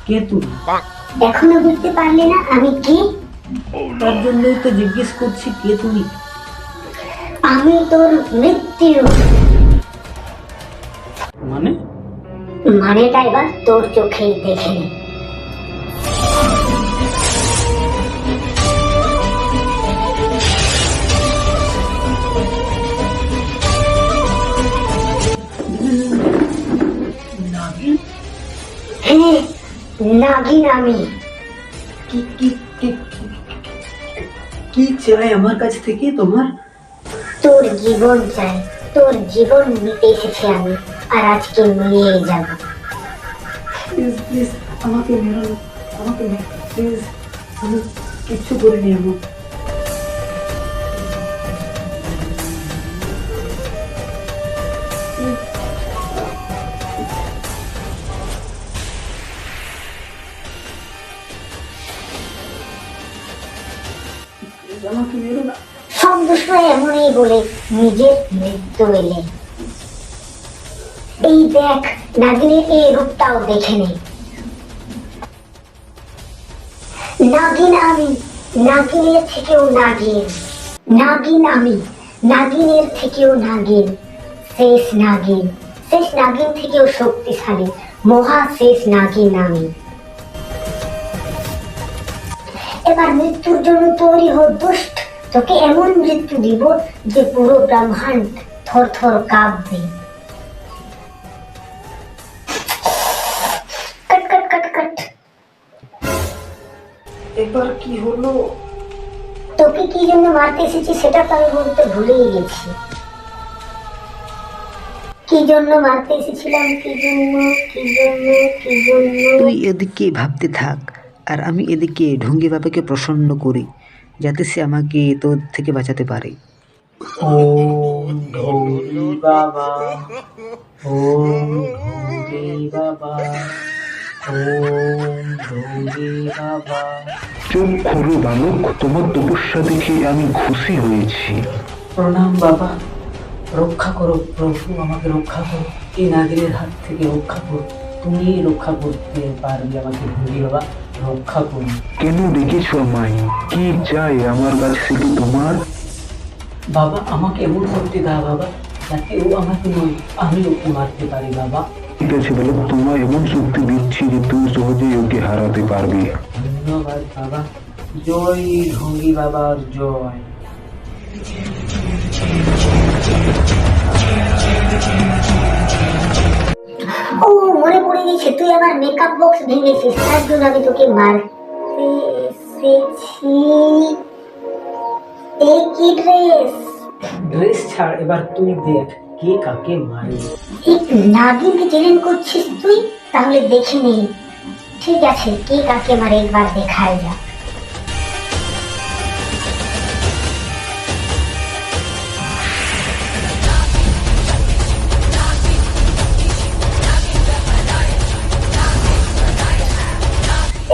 কে তুমি? এখনো বুঝতে পারলে না আমি কে? তার জন্যই তো জিজ্ঞেস করছি কে তুমি। আমি তোর মৃত্যু। মানে? মানেটা এবার তোর চোখেই দেখে নে। নাগিন? হ্যাঁ, নাগিন আমি। কি কি কি কি চাই আমার কাছ থেকে তোমার? তোর জীবন চাই। তোর জীবন নিতে এসেছি আমি, আর আজকে নিয়ে যাব। প্লিজ প্লিজ আমাকে মেরো না, আমাকে প্লিজ, আমি কিচ্ছু করিনি এমন। আমাকে মেরো না। সব দুষ্টরা এমনই বলে নিজের মৃত্যু এলে। এই দেখ, নাগিনের এই রূপটাও দেখে নে। নাগিন আমি, নাগিনের থেকেও নাগিন। নাগিন আমি, নাগিনের থেকেও নাগিন। শেষ নাগিন, শেষ নাগিন থেকেও শক্তিশালী মহা শেষ নাগিন আমি। এবার মৃত্যুর জন্য তৈরি হো দুষ্ট। তোকে এমন মৃত্যু দিব যে পুরো ব্রহ্মাণ্ড থর থর কাঁপবে। কট কট কট কট। এবার কি হলো? তোকে কি জন্য মারতে এসেছি সেটা তো আমি বলতে ভুলেই গেছি। কি জন্য মারতে এসেছিলাম, কি জন্য, কি জন্য, কি জন্য। তুই এদিকে ভাবতে থাক, আর আমি এদিকে ঢঙ্গি বাবাকে প্রসন্ন করি, যাতে সে আমাকে তোর থেকে বাঁচাতে পারে। ওম ঢঙ্গি বাবা, ওম ঢঙ্গি বাবা, ওম ঢঙ্গি বাবা। চোখ খোলো বালক, তোমার তপস্যা দেখে আমি খুশি হয়েছি। প্রণাম বাবা, রক্ষা করো প্রভু, আমাকে রক্ষা করো, এই নাগিনের হাত থেকে রক্ষা করো। তুমি রক্ষা করতে পারবে আমাকে ঢঙ্গি বাবা, রক্ষা করো। কেন ডেকেছ আমায়? কি চাই আমার কাছ থেকে তোমার? বাবা আমাকে এমন শক্তি দাও বাবা, যাতে ও আমাকে নয় আমি ওকে মারতে পারি বাবা। ঠিক আছে বালক, তোমায় এমন শক্তি দিচ্ছি যে তুমি সহজেই ওকে হারাতে পারবে। ধন্যবাদ বাবা, জয় ঢঙ্গি বাবার জয়। ও মনে পড়ে গেছে, তুই আবার মেকআপ বক্স ভেঙেছিস, তার জন্য আমি তোকে মারতে এসেছি। এই কি ড্রেস? ড্রেস ছাড়, এবার তুই দেখ কে কাকে মারে। এই নাগিনকে চ্যালেঞ্জ করছিস তুই? তাহলে দেখে নে। ঠিক আছে, কে কাকে মারে একবার দেখাই যাক।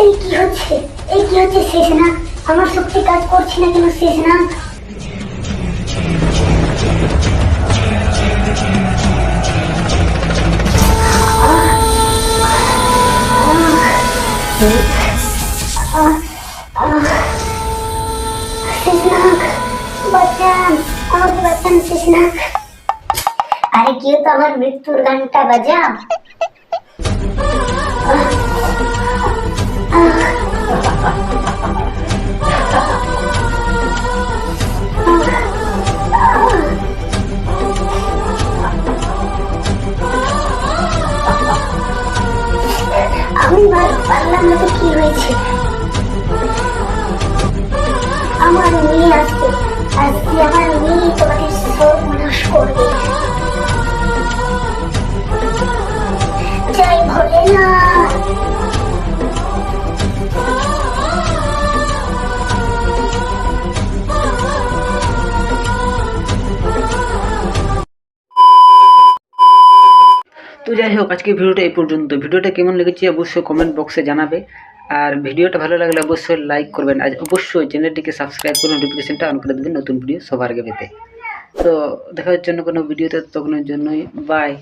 এই কি হচ্ছে, এই কি হচ্ছে? শেষ না, আমার শক্তি কাজ করছে না কেন? শেষ না, শেষনাগ বাঁচান, আমাকে বাঁচান শেষনাগ। আরে কেউ তো আমার মৃত্যুর গানটা বাজা। আমি পারলাম না তো কি হয়েছে? আমার মেয়ে আসছে, আজকে আমার মেয়ে তোমাকে সর্বনাশ করবে। জয় ভোলেনাথ। তো যাই হোক, আজকে ভিডিওটা এই পর্যন্ত। ভিডিওটা কেমন লেগেছে অবশ্যই কমেন্ট বক্সে জানাবে, আর ভিডিওটা ভালো লাগলে অবশ্যই লাইক করবেন, আর অবশ্যই চ্যানেলটিকে সাবস্ক্রাইব করে নোটিফিকেশনটা অন করে দেবেন নতুন ভিডিও সবার আগে পেতে। তো দেখা হচ্ছে অন্য কোনো ভিডিওতে, তখনের জন্যই বাই।